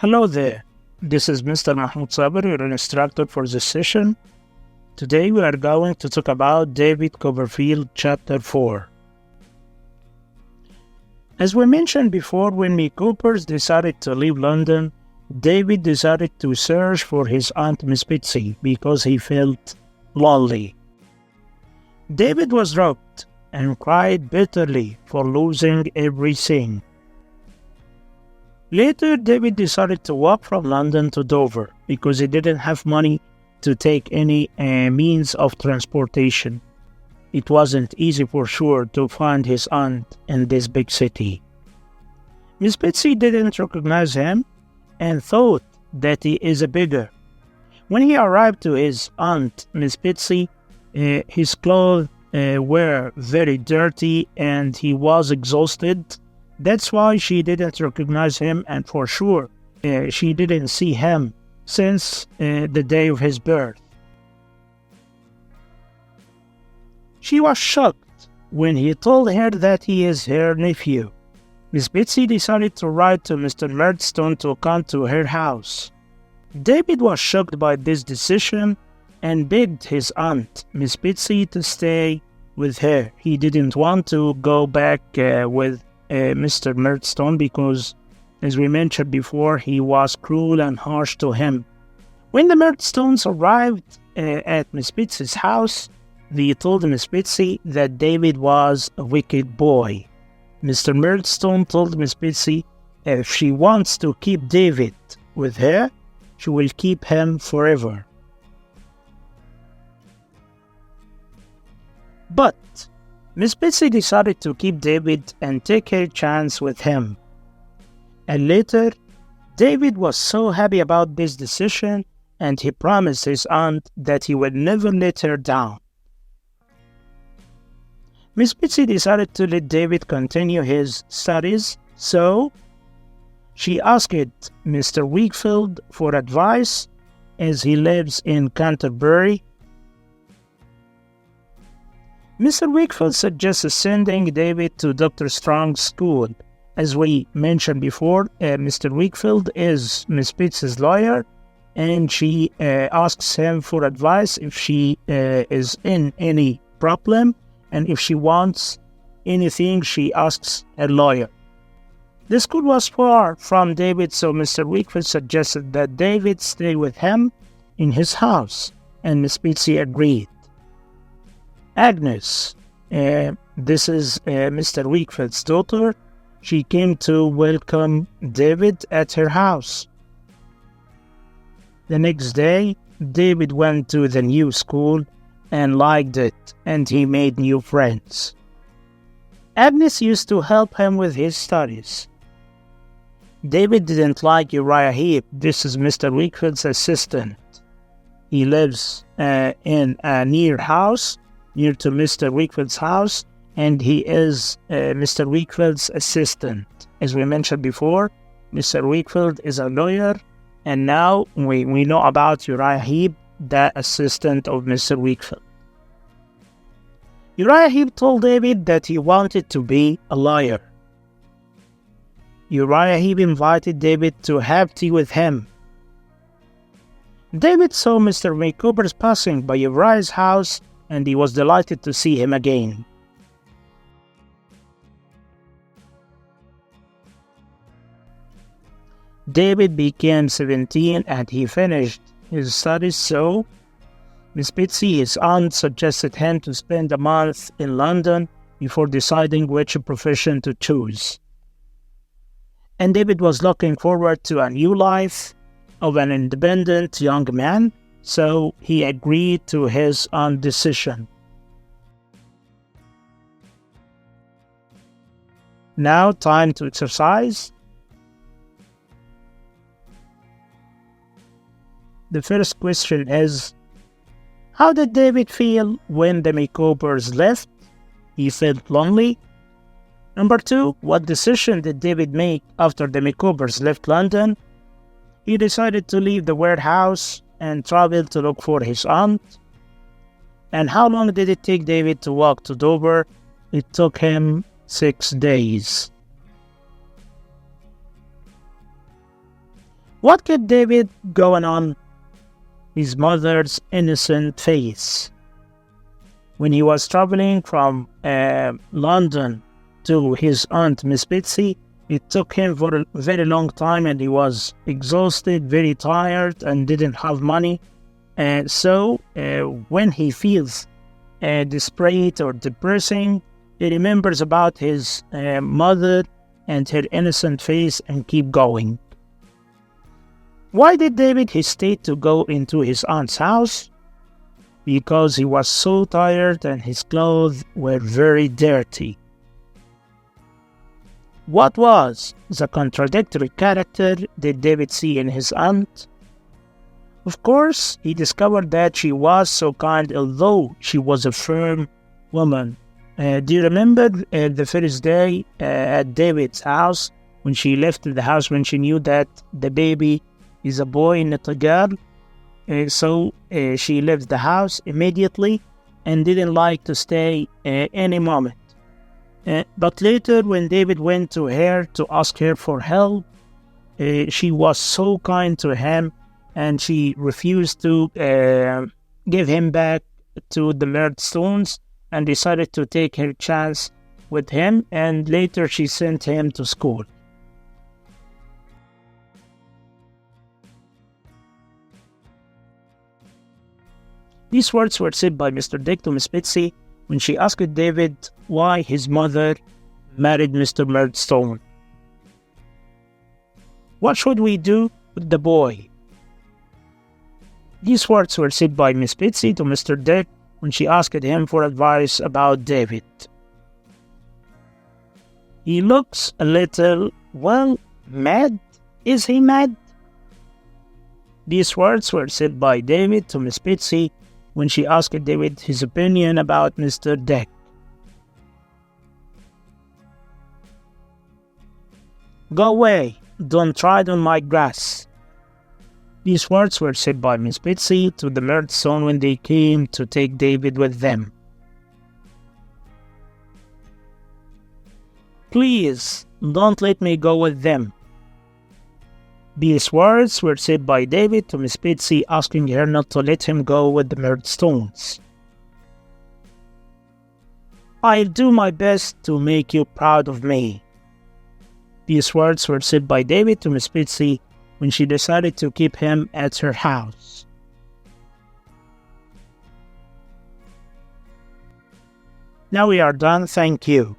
Hello there. This is Mr. Mahmoud Sabir, your instructor for this session. Today we are going to talk about David Copperfield, Chapter 4. As we mentioned before, when the Coopers decided to leave London, David decided to search for his aunt Miss Betsy because he felt lonely. David was rocked and cried bitterly for losing everything. Later, David decided to walk from London to Dover because he didn't have money to take any means of transportation. It wasn't easy for sure to find his aunt in this big city. Miss Betsy didn't recognize him and thought that he is a beggar. When he arrived to his aunt, Miss Betsy, his clothes were very dirty and he was exhausted. That's why she didn't recognize him, and for sure, she didn't see him since the day of his birth. She was shocked when he told her that he is her nephew. Miss Betsy decided to write to Mr. Murdstone to come to her house. David was shocked by this decision and begged his aunt, Miss Betsy, to stay with her. He didn't want to go back with Mr. Murdstone because, as we mentioned before, he was cruel and harsh to him. When the Murdstones arrived at Miss Betsy's house, they told Miss Betsy that David was a wicked boy. Mr. Murdstone told Miss Betsy if she wants to keep David with her, she will keep him forever. But Miss Betsy decided to keep David and take her chance with him. And later, David was so happy about this decision and he promised his aunt that he would never let her down. Miss Betsy decided to let David continue his studies, so she asked Mr. Wakefield for advice as he lives in Canterbury. Mr. Wakefield suggested sending David to Dr. Strong's school. As we mentioned before, Mr. Wakefield is Miss Betsy's lawyer, and she asks him for advice if she is in any problem, and if she wants anything, she asks a lawyer. The school was far from David, so Mr. Wakefield suggested that David stay with him in his house, and Miss Betsy agreed. Agnes, this is Mr. Wakefield's daughter. She came to welcome David at her house. The next day, David went to the new school and liked it, and he made new friends. Agnes used to help him with his studies. David didn't like Uriah Heep. This is Mr. Wakefield's assistant. He lives in a near to Mr. Wakefield's house, and he is Mr. Wakefield's assistant. As we mentioned before, Mr. Wakefield is a lawyer, and now we know about Uriah Heep, the assistant of Mr. Wakefield. Uriah Heep told David that he wanted to be a lawyer. Uriah Heep invited David to have tea with him. David saw Mr. Copperfield passing by Uriah's house, and he was delighted to see him again. David became 17 and he finished his studies, so Miss Betsy, his aunt, suggested him to spend a month in London before deciding which profession to choose. And David was looking forward to a new life of an independent young man, so he agreed to his own decision. Now, time to exercise. The first question is, how did David feel when the Coopers left? He felt lonely. Number 2, what decision did David make after the Coopers left London? He decided to leave the warehouse and traveled to look for his aunt. And how long did it take David to walk to Dover? It took him 6 days. What kept David going on? His mother's innocent face. When he was traveling from London to his aunt, Miss Betsy, it took him for a very long time and he was exhausted, very tired, and didn't have money. So when he feels desperate or depressing, he remembers about his mother and her innocent face and keep going. Why did David hesitate to go into his aunt's house? Because he was so tired and his clothes were very dirty. What was the contradictory character did David see in his aunt? Of course, he discovered that she was so kind, although she was a firm woman. Do you remember the first day at David's house when she left the house when she knew that the baby is a boy, not a girl? So she left the house immediately and didn't like to stay any moment. But later, when David went to her to ask her for help, she was so kind to him and she refused to give him back to the Murdstones and decided to take her chance with him, and later she sent him to school. These words were said by Mr. Dick to Miss Betsy when she asked David why his mother married Mr. Murdstone. What should we do with the boy? These words were said by Miss Betsy to Mr. Dick when she asked him for advice about David. He looks a little, mad. Is he mad? These words were said by David to Miss Betsy when she asked David his opinion about Mr. Dick. Go away, don't tread on my grass. These words were said by Miss Betsy to the Murdstone when they came to take David with them. Please, don't let me go with them. These words were said by David to Miss Betsy, asking her not to let him go with the Murdstones. I'll do my best to make you proud of me. These words were said by David to Miss Betsy when she decided to keep him at her house. Now we are done, thank you.